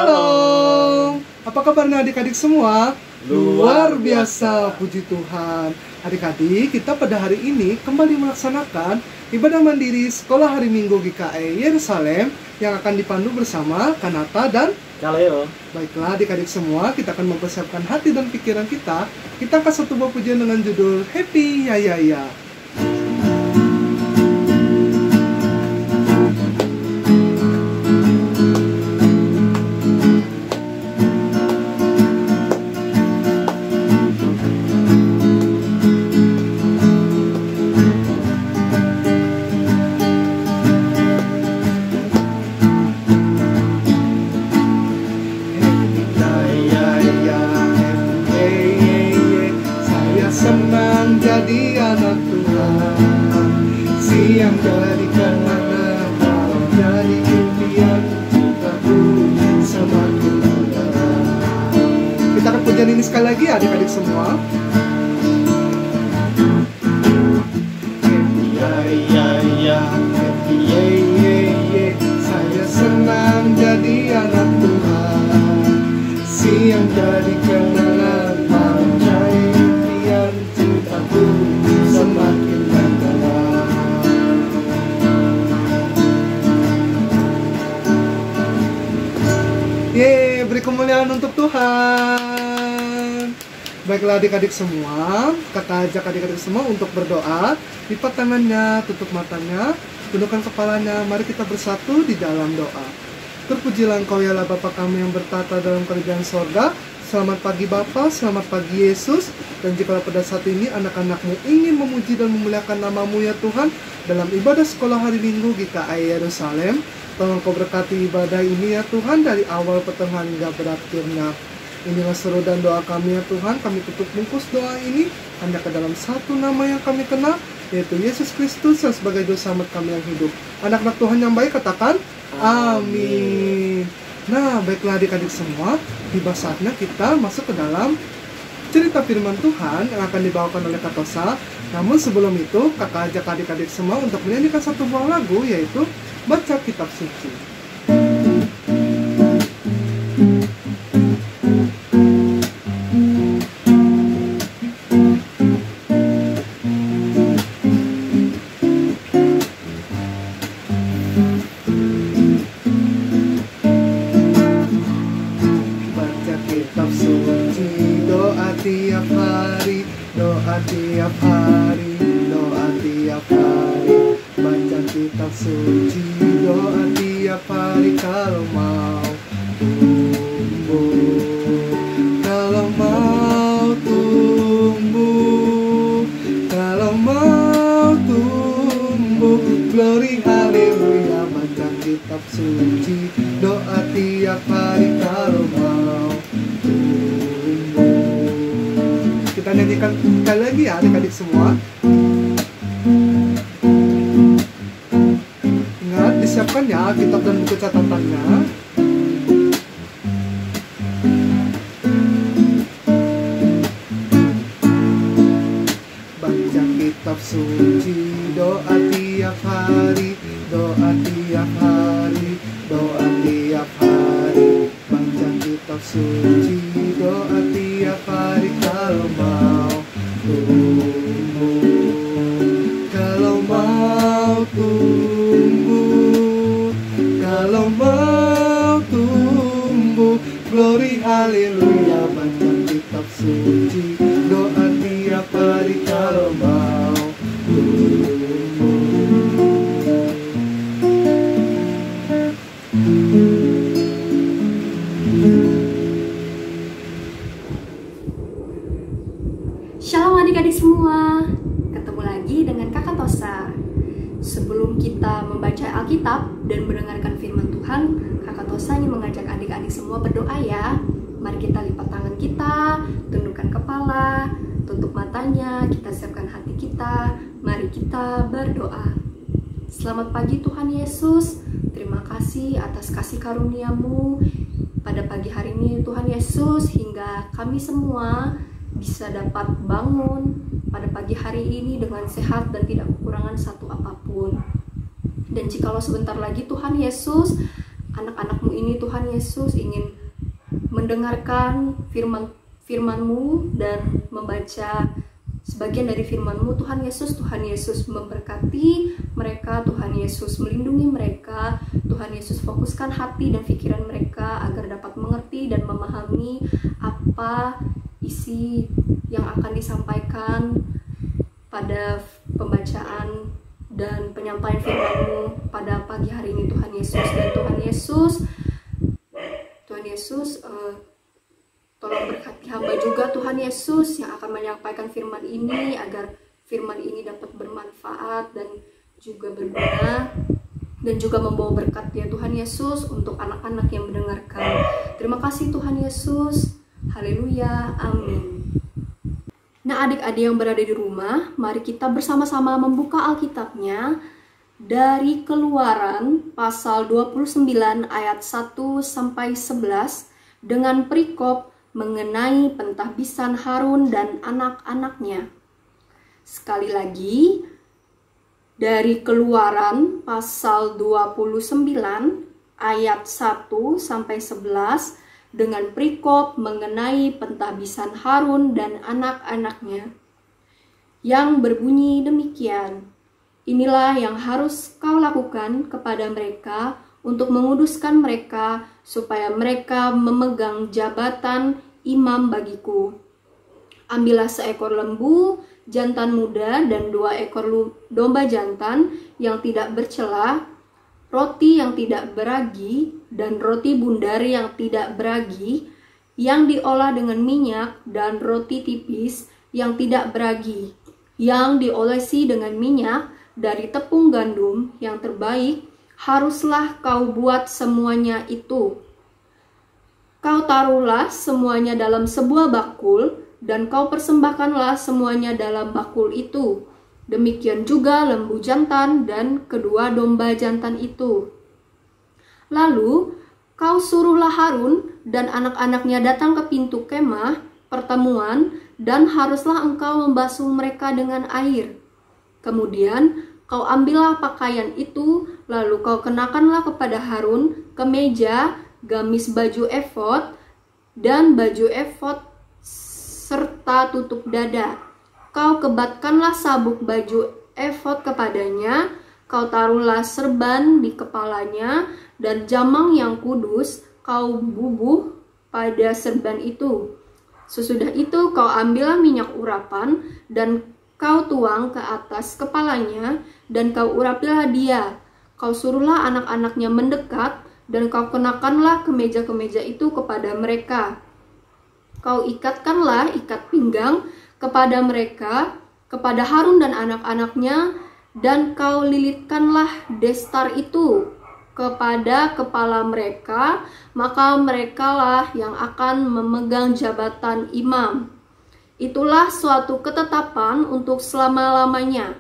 Shalom. Apa kabarnya adik-adik semua? Luar biasa, puji Tuhan. Adik-adik, kita pada hari ini kembali melaksanakan ibadah mandiri Sekolah Hari Minggu GKI Yerusalem yang akan dipandu bersama Kanata dan Kaleo. Baiklah adik-adik semua, kita akan mempersiapkan hati dan pikiran kita. Kita akan satu buah pujian dengan judul Happy Ya Ya Ya. Senang jadi anak Tuhan, siang dari kanan, malam jadi impian cintaku semakin mendalam. Kita akan pujian ini sekali lagi adik-adik semua. Happy ya ya ya, happy ye ye ye, saya senang jadi anak Tuhan, siang jadi kenangan, malam jadi cintaku semakin mendalam. Yeay, beri kemuliaan untuk Tuhan. Baiklah adik-adik semua, kakak ajak adik-adik semua untuk berdoa. Lipat tangannya, tutup matanya, tundukkan kepalanya. Mari kita bersatu di dalam doa. Terpujilah Engkau ya Bapa kami yang bertata dalam kerajaan sorga. Selamat pagi Bapa, selamat pagi Yesus. Dan jika pada saat ini anak-anakmu ingin memuji dan memuliakan nama-Mu ya Tuhan, dalam ibadah sekolah hari Minggu GKI Yerusalem, tolong Kau berkati ibadah ini ya Tuhan, dari awal pertengahan hingga berakhirnya. Inilah seru dan doa kami ya Tuhan. Kami tutup bungkus doa ini hanya ke dalam satu nama yang kami kenal, yaitu Yesus Kristus yang sebagai juru selamat kami yang hidup. Anak-anak Tuhan yang baik katakan amin. Nah, baiklah adik-adik semua, tiba saatnya kita masuk ke dalam cerita firman Tuhan yang akan dibawakan oleh Kak Tosa. Namun sebelum itu, kakak ajak adik-adik semua untuk menyanyikan satu buah lagu, yaitu Baca Kitab Suci. Tiap hari, doa tiap hari, doa tiap hari. Baca kitab suci, doa tiap hari. Kalau mau tumbuh, kalau mau tumbuh, kalau mau tumbuh. Glory haleluya. Baca kitab suci, doa tiap hari. Kalau mau kita nyanyikan sekali lagi ya adik-adik semua. Ingat, disiapkan ya kitab dan buku catatannya. Baca kitab suci, doa tiap hari, doa tiap hari, doa tiap hari. Baca kitab suci, doa tiap hari. Kalau mau tumbuh, kalau mau tumbuh, kalau mau tumbuh. Glory haleluya. Baca kitab suci, doa tiap hari. Kalau mau tumbuh. Shalom adik-adik semua, ketemu lagi dengan Kakak Tosa. Sebelum kita membaca Alkitab dan mendengarkan firman Tuhan, Kakak Tosa ingin mengajak adik-adik semua berdoa ya. Mari kita lipat tangan kita, tundukkan kepala, tutup matanya, kita siapkan hati kita. Mari kita berdoa. Selamat pagi Tuhan Yesus, terima kasih atas kasih karunia-Mu pada pagi hari ini Tuhan Yesus, hingga kami semua bisa dapat bangun pada pagi hari ini dengan sehat dan tidak kekurangan satu apapun. Dan jikalau sebentar lagi Tuhan Yesus anak-anakmu ini Tuhan Yesus ingin mendengarkan firman-Mu dan membaca sebagian dari firman-Mu. Tuhan Yesus memberkati mereka, Tuhan Yesus melindungi mereka, Tuhan Yesus fokuskan hati dan pikiran mereka agar dapat mengerti dan memahami apa isi yang akan disampaikan pada pembacaan dan penyampaian firman-Mu pada pagi hari ini, Tuhan Yesus. Dan Tuhan Yesus tolong berkati hamba juga, Tuhan Yesus, yang akan menyampaikan firman ini, agar firman ini dapat bermanfaat dan juga berguna dan juga membawa berkat ya Tuhan Yesus untuk anak-anak yang mendengarkan. Terima kasih Tuhan Yesus. Haleluya, amin. Nah, adik-adik yang berada di rumah, mari kita bersama-sama membuka Alkitabnya dari Keluaran pasal 29 ayat 1 sampai 11 dengan perikop mengenai pentahbisan Harun dan anak-anaknya. Sekali lagi, dari Keluaran pasal 29 ayat 1 sampai 11 dengan perikop mengenai pentahbisan Harun dan anak-anaknya, yang berbunyi demikian. Inilah yang harus kau lakukan kepada mereka untuk menguduskan mereka, supaya mereka memegang jabatan imam bagiku. Ambillah seekor lembu jantan muda dan 2 ekor domba jantan yang tidak bercela, roti yang tidak beragi, dan roti bundar yang tidak beragi, yang diolah dengan minyak, dan roti tipis yang tidak beragi, yang diolesi dengan minyak dari tepung gandum yang terbaik. Haruslah kau buat semuanya itu. Kau taruhlah semuanya dalam sebuah bakul, dan kau persembahkanlah semuanya dalam bakul itu. Demikian juga lembu jantan dan kedua domba jantan itu. Lalu kau suruhlah Harun dan anak-anaknya datang ke pintu kemah pertemuan, dan haruslah engkau membasuh mereka dengan air. Kemudian kau ambillah pakaian itu, lalu kau kenakanlah kepada Harun kemeja, gamis baju efod, dan baju efod serta tutup dada. Kau kebatkanlah sabuk baju efod kepadanya, kau taruhlah serban di kepalanya, dan jamang yang kudus kau bubuh pada serban itu. Sesudah itu kau ambillah minyak urapan, dan kau tuang ke atas kepalanya, dan kau urapilah dia. Kau suruhlah anak-anaknya mendekat, dan kau kenakanlah kemeja-kemeja itu kepada mereka. Kau ikatkanlah ikat pinggang kepada mereka, kepada Harun dan anak-anaknya, dan kau lilitkanlah destar itu kepada kepala mereka, maka merekalah yang akan memegang jabatan imam. Itulah suatu ketetapan untuk selama-lamanya.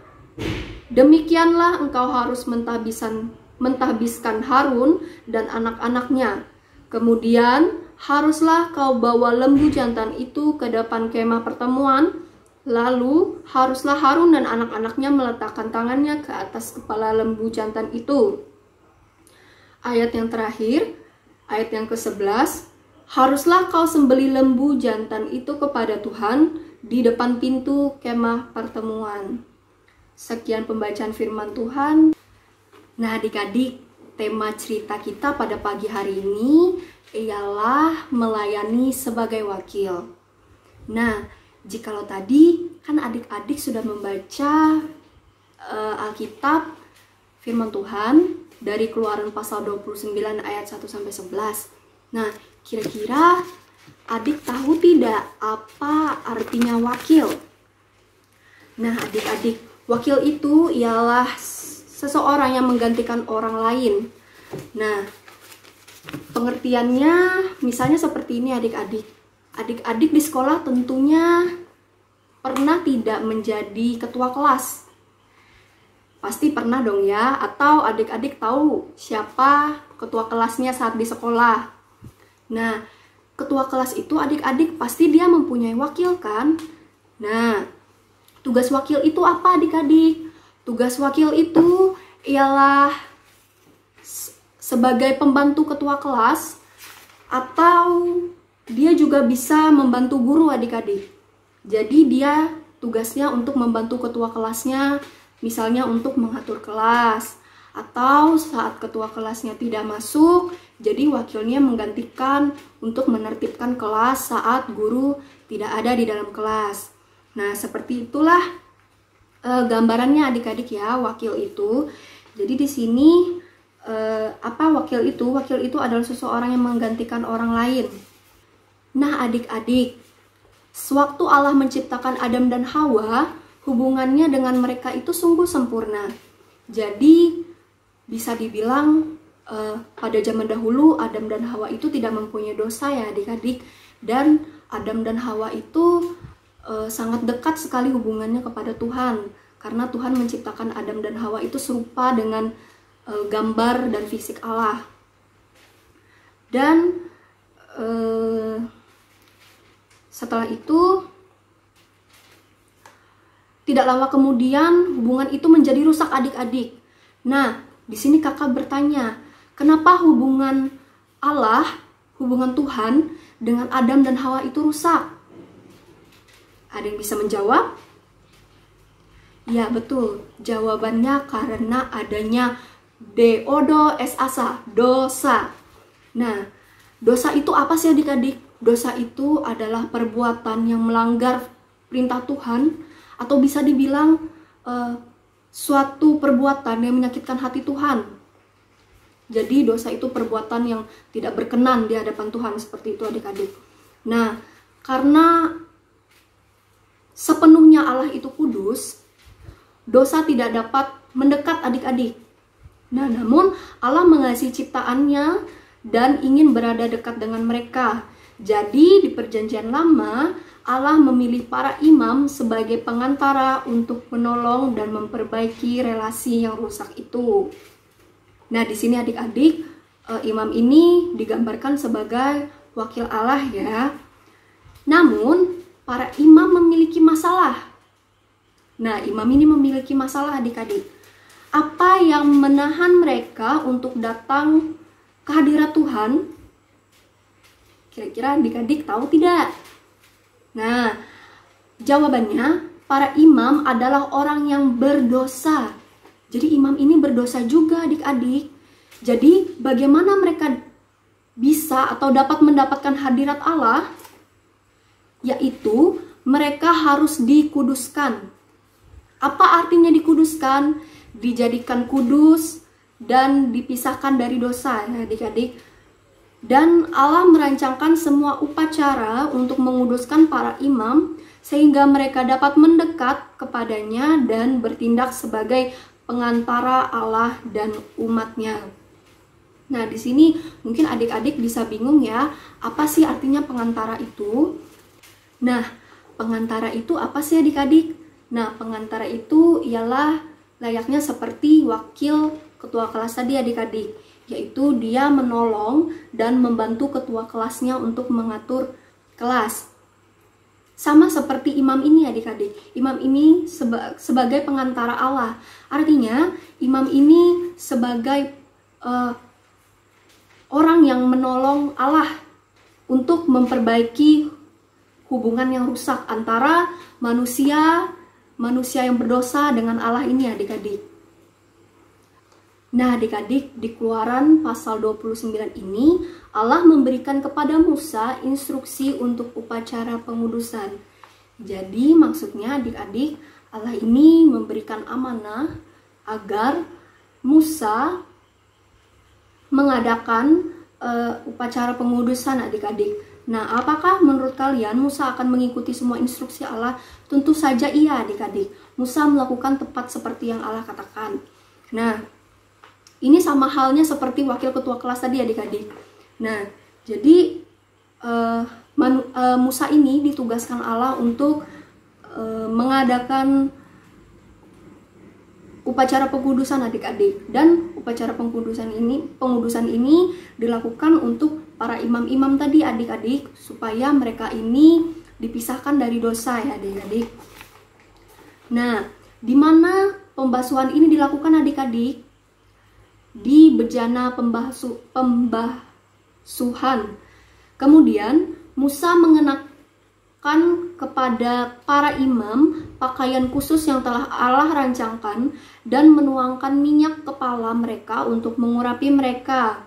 Demikianlah engkau harus mentahbiskan Harun dan anak-anaknya. Kemudian haruslah kau bawa lembu jantan itu ke depan kemah pertemuan. Lalu haruslah Harun dan anak-anaknya meletakkan tangannya ke atas kepala lembu jantan itu. Ayat yang terakhir, ayat yang ke-11. Haruslah kau sembelih lembu jantan itu kepada Tuhan di depan pintu kemah pertemuan. Sekian pembacaan firman Tuhan. Nah, adik-adik, tema cerita kita pada pagi hari ini ialah melayani sebagai wakil. Nah, jikalau tadi kan adik-adik sudah membaca Alkitab firman Tuhan dari Keluaran pasal 29 ayat 1 sampai 11. Nah, kira-kira adik tahu tidak apa artinya wakil? Nah, adik-adik, wakil itu ialah seseorang yang menggantikan orang lain. Nah, pengertiannya misalnya seperti ini adik-adik. Adik-adik di sekolah tentunya pernah tidak menjadi ketua kelas. Pasti pernah dong ya, atau adik-adik tahu siapa ketua kelasnya saat di sekolah. Nah, ketua kelas itu adik-adik pasti dia mempunyai wakil kan? Nah, tugas wakil itu apa adik-adik? Tugas wakil itu ialah sebagai pembantu ketua kelas, atau dia juga bisa membantu guru adik-adik. Jadi dia tugasnya untuk membantu ketua kelasnya, misalnya untuk mengatur kelas, atau saat ketua kelasnya tidak masuk, jadi wakilnya menggantikan untuk menertibkan kelas saat guru tidak ada di dalam kelas. Nah, seperti itulah gambarannya adik-adik ya, wakil itu. Jadi di sini apa wakil itu? Wakil itu adalah seseorang yang menggantikan orang lain. Nah, adik-adik, sewaktu Allah menciptakan Adam dan Hawa, hubungannya dengan mereka itu sungguh sempurna. Jadi bisa dibilang pada zaman dahulu Adam dan Hawa itu tidak mempunyai dosa ya adik-adik, dan Adam dan Hawa itu sangat dekat sekali hubungannya kepada Tuhan, karena Tuhan menciptakan Adam dan Hawa itu serupa dengan gambar dan fisik Allah. Dan setelah itu tidak lama kemudian hubungan itu menjadi rusak adik-adik. Nah, di sini kakak bertanya, kenapa hubungan Allah, hubungan Tuhan dengan Adam dan Hawa itu rusak? Ada yang bisa menjawab? Ya, betul. Jawabannya karena adanya deodo es asa, dosa. Nah, dosa itu apa sih adik-adik? Dosa itu adalah perbuatan yang melanggar perintah Tuhan, atau bisa dibilang suatu perbuatan yang menyakitkan hati Tuhan. Jadi dosa itu perbuatan yang tidak berkenan di hadapan Tuhan, seperti itu adik-adik. Nah, karena sepenuhnya Allah itu kudus, dosa tidak dapat mendekat adik-adik. Nah, namun Allah mengasihi ciptaannya dan ingin berada dekat dengan mereka. Jadi di perjanjian lama, Allah memilih para imam sebagai pengantara untuk menolong dan memperbaiki relasi yang rusak itu. Nah, di sini adik-adik, imam ini digambarkan sebagai wakil Allah ya. Namun, para imam memiliki masalah. Nah, imam ini memiliki masalah adik-adik. Apa yang menahan mereka untuk datang ke hadirat Tuhan? Kira-kira adik-adik tahu tidak? Nah, jawabannya, para imam adalah orang yang berdosa. Jadi imam ini berdosa juga adik-adik. Jadi bagaimana mereka bisa atau dapat mendapatkan hadirat Allah? Yaitu mereka harus dikuduskan. Apa artinya dikuduskan? Dijadikan kudus dan dipisahkan dari dosa ya adik-adik. Dan Allah merancangkan semua upacara untuk menguduskan para imam sehingga mereka dapat mendekat kepadanya dan bertindak sebagai pengantara Allah dan umatnya. Nah, di sini mungkin adik-adik bisa bingung ya, apa sih artinya pengantara itu? Nah, pengantara itu apa sih adik-adik? Nah, pengantara itu ialah layaknya seperti wakil ketua kelas tadi adik-adik, yaitu dia menolong dan membantu ketua kelasnya untuk mengatur kelas. Sama seperti imam ini adik-adik, imam ini sebagai pengantara Allah. Artinya imam ini sebagai orang yang menolong Allah untuk memperbaiki hubungan yang rusak antara manusia yang berdosa dengan Allah ini adik-adik. Nah adik-adik, di Keluaran pasal 29 ini Allah memberikan kepada Musa instruksi untuk upacara pengudusan. Jadi maksudnya adik-adik, Allah ini memberikan amanah agar Musa mengadakan upacara pengudusan adik-adik. Nah, apakah menurut kalian Musa akan mengikuti semua instruksi Allah? Tentu saja iya adik-adik. Musa melakukan tepat seperti yang Allah katakan. Nah, ini sama halnya seperti wakil ketua kelas tadi adik-adik. Nah, jadi Musa ini ditugaskan Allah untuk mengadakan upacara pengudusan adik-adik, dan upacara pengudusan ini dilakukan untuk para imam-imam tadi adik-adik supaya mereka ini dipisahkan dari dosa ya adik-adik. Nah, di mana pembasuhan ini dilakukan adik-adik? di bejana pembasuhan. Kemudian Musa mengenakan kepada para imam pakaian khusus yang telah Allah rancangkan dan menuangkan minyak kepala mereka untuk mengurapi mereka.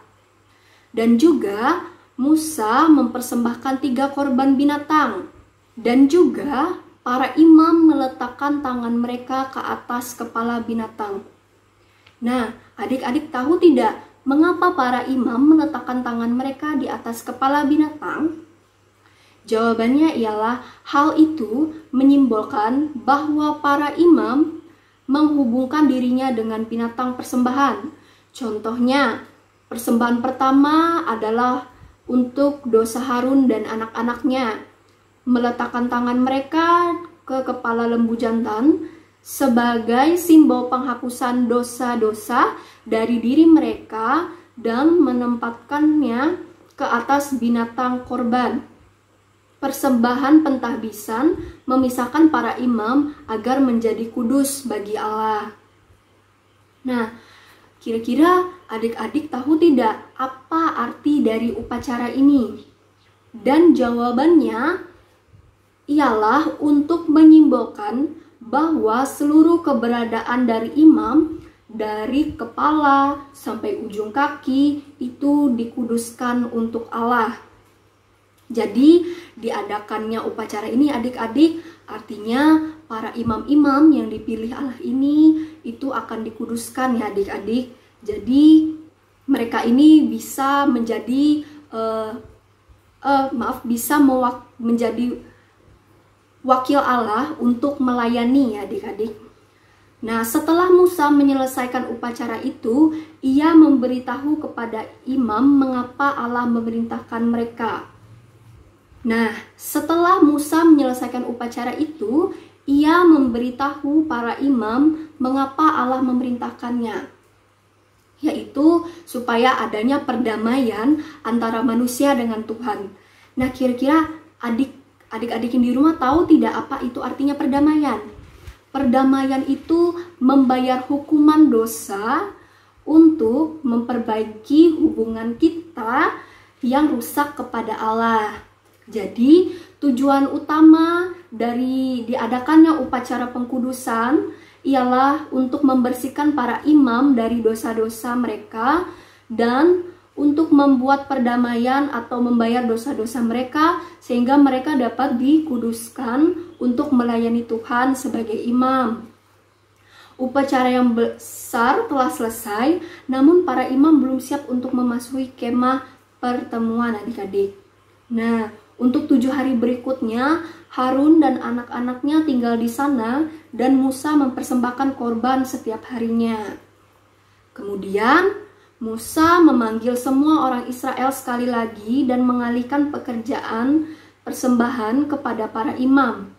Dan juga Musa mempersembahkan 3 korban binatang, dan juga para imam meletakkan tangan mereka ke atas kepala binatang. Nah, adik-adik tahu tidak mengapa para imam meletakkan tangan mereka di atas kepala binatang? Jawabannya ialah hal itu menyimbolkan bahwa para imam menghubungkan dirinya dengan binatang persembahan. Contohnya, persembahan pertama adalah untuk dosa Harun dan anak-anaknya, meletakkan tangan mereka ke kepala lembu jantan sebagai simbol penghapusan dosa-dosa dari diri mereka dan menempatkannya ke atas binatang korban. Persembahan pentahbisan memisahkan para imam agar menjadi kudus bagi Allah. Nah, kira-kira adik-adik tahu tidak apa arti dari upacara ini? Dan jawabannya ialah untuk menyimbolkan bahwa seluruh keberadaan dari imam, dari kepala sampai ujung kaki, itu dikuduskan untuk Allah. Jadi diadakannya upacara ini adik-adik artinya para imam-imam yang dipilih Allah ini itu akan dikuduskan ya adik-adik. Jadi mereka ini bisa menjadi menjadi wakil Allah untuk melayani ya adik-adik. Nah, setelah Musa menyelesaikan upacara itu, ia memberitahu kepada imam mengapa Allah memerintahkan mereka. Nah, setelah Musa menyelesaikan upacara itu, ia memberitahu para imam mengapa Allah memerintahkannya, yaitu supaya adanya perdamaian antara manusia dengan Tuhan. Nah, kira-kira adik-adik yang di rumah tahu tidak apa itu artinya perdamaian? Perdamaian itu membayar hukuman dosa untuk memperbaiki hubungan kita yang rusak kepada Allah. Jadi, tujuan utama dari diadakannya upacara pengkudusan ialah untuk membersihkan para imam dari dosa-dosa mereka dan untuk membuat perdamaian atau membayar dosa-dosa mereka sehingga mereka dapat dikuduskan untuk melayani Tuhan sebagai imam. Upacara yang besar telah selesai, namun para imam belum siap untuk memasuki kemah pertemuan adik-adik. Nah, untuk 7 hari berikutnya, Harun dan anak-anaknya tinggal di sana dan Musa mempersembahkan korban setiap harinya. Kemudian, Musa memanggil semua orang Israel sekali lagi dan mengalihkan pekerjaan persembahan kepada para imam.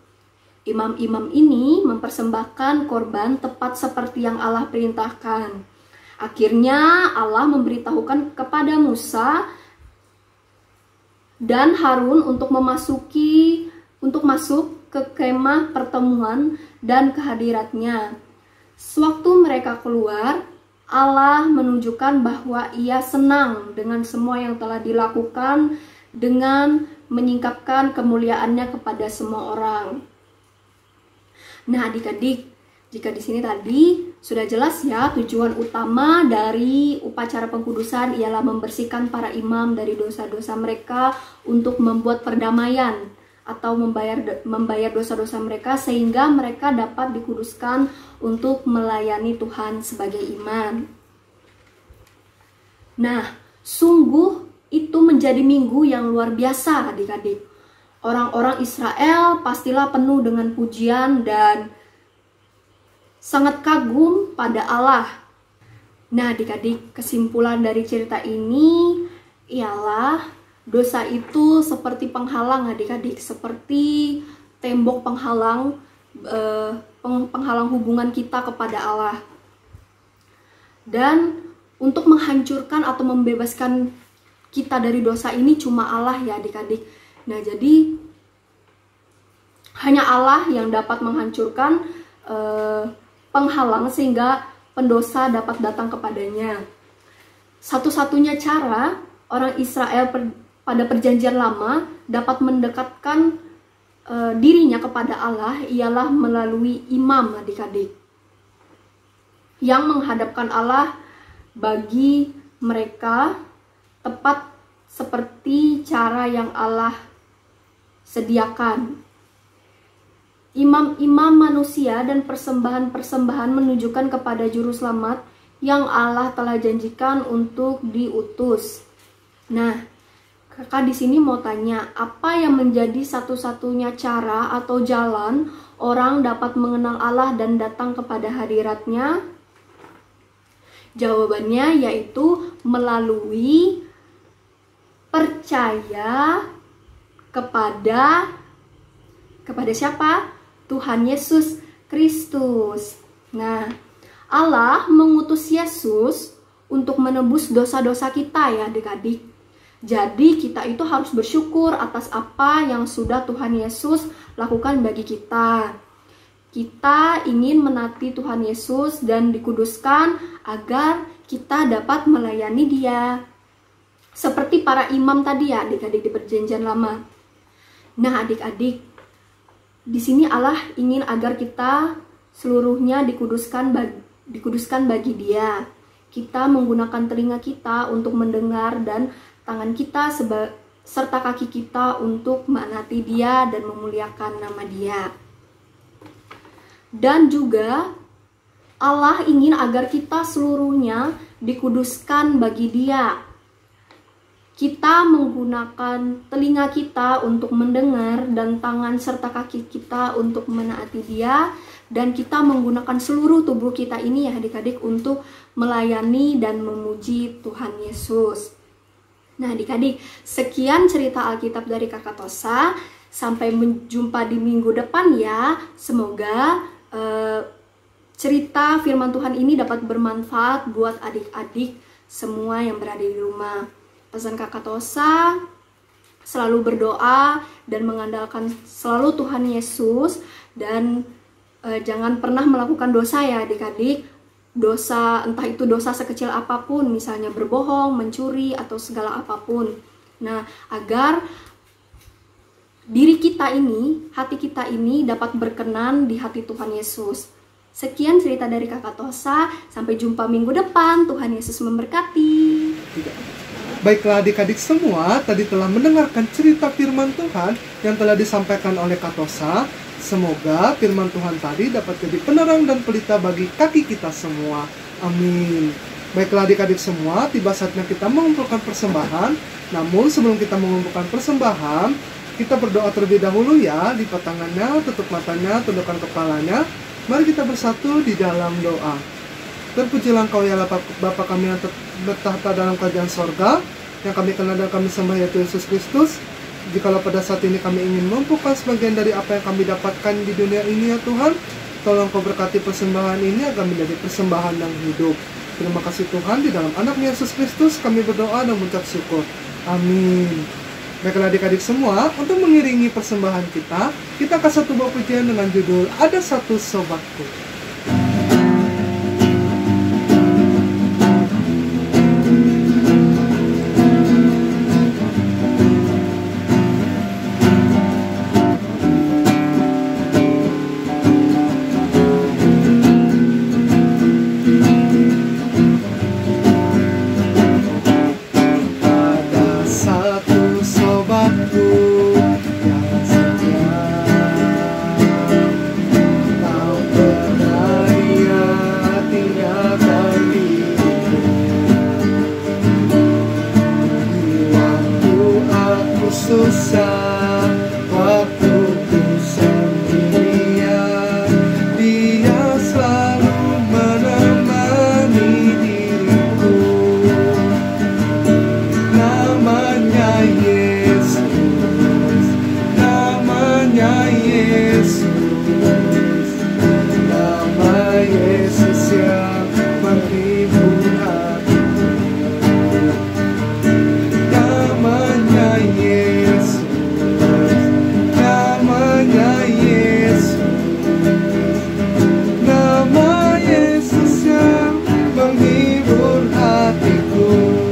Imam-imam ini mempersembahkan korban tepat seperti yang Allah perintahkan. Akhirnya Allah memberitahukan kepada Musa dan Harun untuk masuk ke kemah pertemuan dan kehadiratnya. Sewaktu mereka keluar, Allah menunjukkan bahwa Ia senang dengan semua yang telah dilakukan dengan menyingkapkan kemuliaannya kepada semua orang. Nah, adik-adik, jika di sini tadi sudah jelas ya, tujuan utama dari upacara pengkudusan ialah membersihkan para imam dari dosa-dosa mereka untuk membuat perdamaian atau membayar dosa-dosa mereka sehingga mereka dapat dikuduskan untuk melayani Tuhan sebagai imam. Nah, sungguh itu menjadi minggu yang luar biasa adik-adik. Orang-orang Israel pastilah penuh dengan pujian dan sangat kagum pada Allah. Nah, adik-adik, kesimpulan dari cerita ini ialah dosa itu seperti penghalang adik-adik, seperti tembok penghalang hubungan kita kepada Allah. Dan untuk menghancurkan atau membebaskan kita dari dosa ini cuma Allah ya adik-adik. Nah, jadi hanya Allah yang dapat menghancurkan penghalang sehingga pendosa dapat datang kepadanya. satu-satunya cara orang Israel pada perjanjian lama dapat mendekatkan dirinya kepada Allah ialah melalui imam, adik-adik, yang menghadapkan Allah bagi mereka tepat seperti cara yang Allah sediakan. Imam-imam manusia dan persembahan-persembahan menunjukkan kepada juru selamat yang Allah telah janjikan untuk diutus. Nah, kakak di sini mau tanya, apa yang menjadi satu-satunya cara atau jalan orang dapat mengenal Allah dan datang kepada hadirat-Nya? Jawabannya yaitu melalui percaya kepada siapa? Tuhan Yesus Kristus. Nah, Allah mengutus Yesus untuk menebus dosa-dosa kita ya adik-adik. Jadi kita itu harus bersyukur atas apa yang sudah Tuhan Yesus lakukan bagi kita. Kita ingin menaati Tuhan Yesus dan dikuduskan agar kita dapat melayani Dia. Seperti para imam tadi ya adik-adik di perjanjian lama. Nah adik-adik, di sini Allah ingin agar kita seluruhnya dikuduskan bagi Dia. Kita menggunakan telinga kita untuk mendengar dan tangan kita serta kaki kita untuk menaati Dia dan memuliakan nama Dia. Dan juga Allah ingin agar kita seluruhnya dikuduskan bagi Dia. Kita menggunakan telinga kita untuk mendengar dan tangan serta kaki kita untuk menaati Dia, dan kita menggunakan seluruh tubuh kita ini ya adik-adik untuk melayani dan memuji Tuhan Yesus. Nah adik-adik, sekian cerita Alkitab dari Kakak Tosa. Sampai berjumpa di minggu depan ya. Semoga cerita firman Tuhan ini dapat bermanfaat buat adik-adik semua yang berada di rumah. Pesan Kakak Tosa, selalu berdoa dan mengandalkan selalu Tuhan Yesus, dan jangan pernah melakukan dosa ya adik-adik. Dosa, entah itu dosa sekecil apapun, misalnya berbohong, mencuri, atau segala apapun. Nah, agar diri kita ini, hati kita ini dapat berkenan di hati Tuhan Yesus. Sekian cerita dari Kakak Tosa, sampai jumpa minggu depan. Tuhan Yesus memberkati. Baiklah adik-adik semua, tadi telah mendengarkan cerita firman Tuhan yang telah disampaikan oleh Kak Tosa. Semoga firman Tuhan tadi dapat jadi penerang dan pelita bagi kaki kita semua. Amin. Baiklah adik-adik semua, tiba saatnya kita mengumpulkan persembahan. Namun sebelum kita mengumpulkan persembahan, kita berdoa terlebih dahulu ya. Lipat tangannya, tutup matanya, tundukkan kepalanya. Mari kita bersatu di dalam doa. Terpujilah Engkau ya Bapa kami yang bertahta dalam kerajaan sorga, yang kami kenal dan kami sembah yaitu Yesus Kristus. Jikalau pada saat ini kami ingin membuka sebagian dari apa yang kami dapatkan di dunia ini ya Tuhan, tolong Kau berkati persembahan ini agar menjadi persembahan yang hidup. Terima kasih Tuhan, di dalam anak Yesus Kristus kami berdoa dan mengucap syukur. Amin. Baiklah adik-adik semua, untuk mengiringi persembahan kita akan satu buah pujian dengan judul Ada Satu Sobatku. Susah waktu ku sendirian, Dia selalu menemani diriku. Namanya Yesus, namanya Yesus, nama Yesus yang menghibur hatiku. Namanya Yesus, namanya Yesus, nama Yesus yang menghibur hatiku.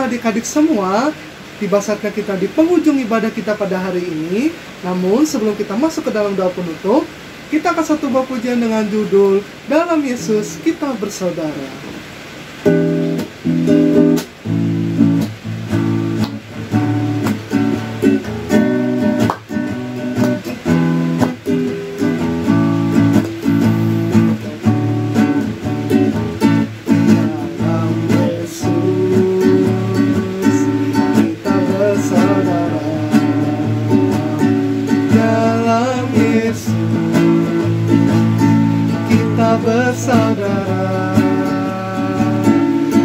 adik-adik semua, tiba saatnya kita di penghujung ibadah kita pada hari ini. Namun sebelum kita masuk ke dalam doa penutup, kita akan satu buah pujian dengan judul Dalam Yesus Kita Bersaudara. Bersaudara,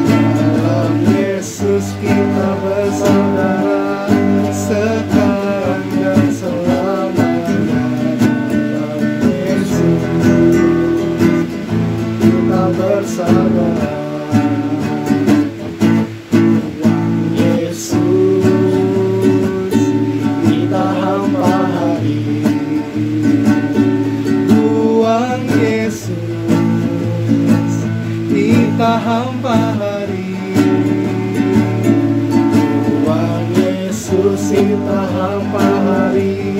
dalam Yesus kita bersaudara, sekarang dan selamanya. Dalam Yesus kita bersaudara. Tuhan Yesus kita hamba hari. Tuhan Yesus kita hamba hari. Tuhan Yesus kita hamba hari.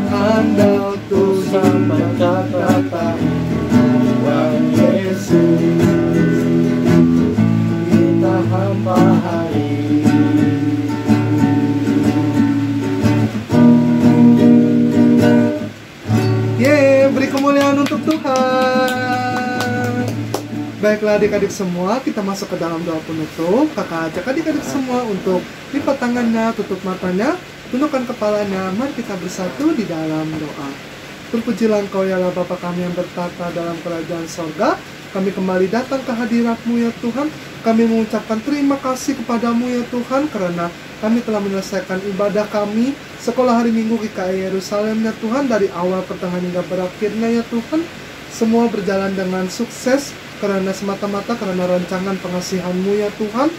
Andal Tuhan berkata, Tuhan Yesus kita hamba hari. Beri kemuliaan untuk Tuhan. Baiklah adik-adik semua, kita masuk ke dalam doa penutup. Kakak ajak adik-adik semua untuk lipat tangannya, tutup matanya, tundukkan kepalanya. Mari kita bersatu di dalam doa. Terpujilah Engkau ya Allah Bapa kami yang bertata dalam kerajaan sorga. Kami kembali datang ke hadirat-Mu ya Tuhan. Kami mengucapkan terima kasih kepadamu ya Tuhan, karena kami telah menyelesaikan ibadah kami sekolah hari Minggu GKI Yerusalem ya Tuhan. Dari awal, pertengahan hingga berakhirnya ya Tuhan, semua berjalan dengan sukses karena semata-mata karena rancangan pengasihan-Mu ya Tuhan.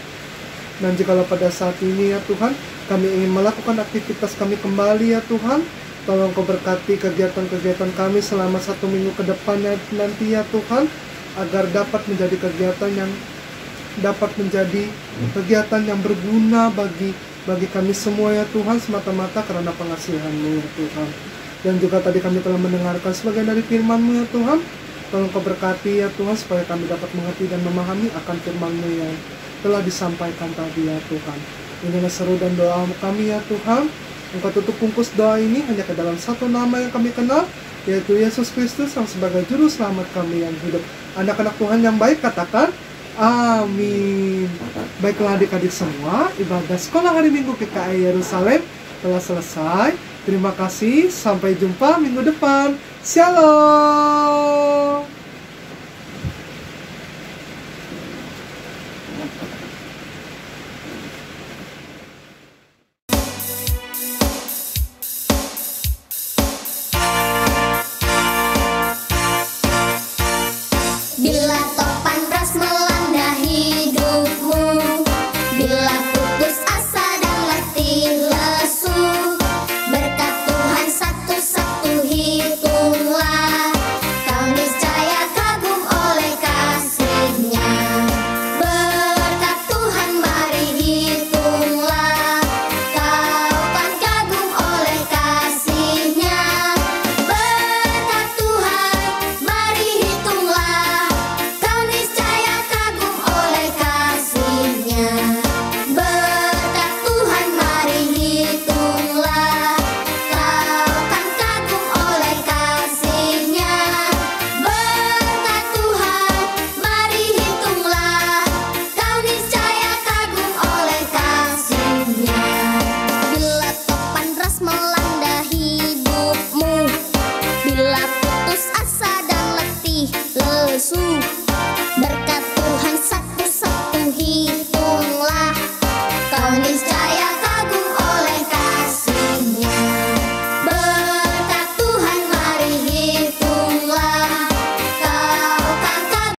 Dan jikalau pada saat ini ya Tuhan, kami ingin melakukan aktivitas kami kembali ya Tuhan, tolong Kau berkati kegiatan-kegiatan kami selama 1 minggu ke depannya nanti ya Tuhan, agar dapat menjadi kegiatan yang berguna bagi kami semua ya Tuhan, semata-mata karena pengasihan-Mu ya Tuhan. Dan juga tadi kami telah mendengarkan sebagian dari firman-Mu ya Tuhan. Tolong Kau berkati ya Tuhan, supaya kami dapat mengerti dan memahami akan firman-Mu yang telah disampaikan tadi ya Tuhan. Inilah seru dan doa kami ya Tuhan. Engkau tutup bungkus doa ini hanya ke dalam satu nama yang kami kenal, yaitu Yesus Kristus yang sebagai juru selamat kami yang hidup. Anak-anak Tuhan yang baik katakan amin. Baiklah adik-adik semua, ibadah sekolah hari Minggu GKI Yerusalem telah selesai. Terima kasih, sampai jumpa minggu depan. Shalom.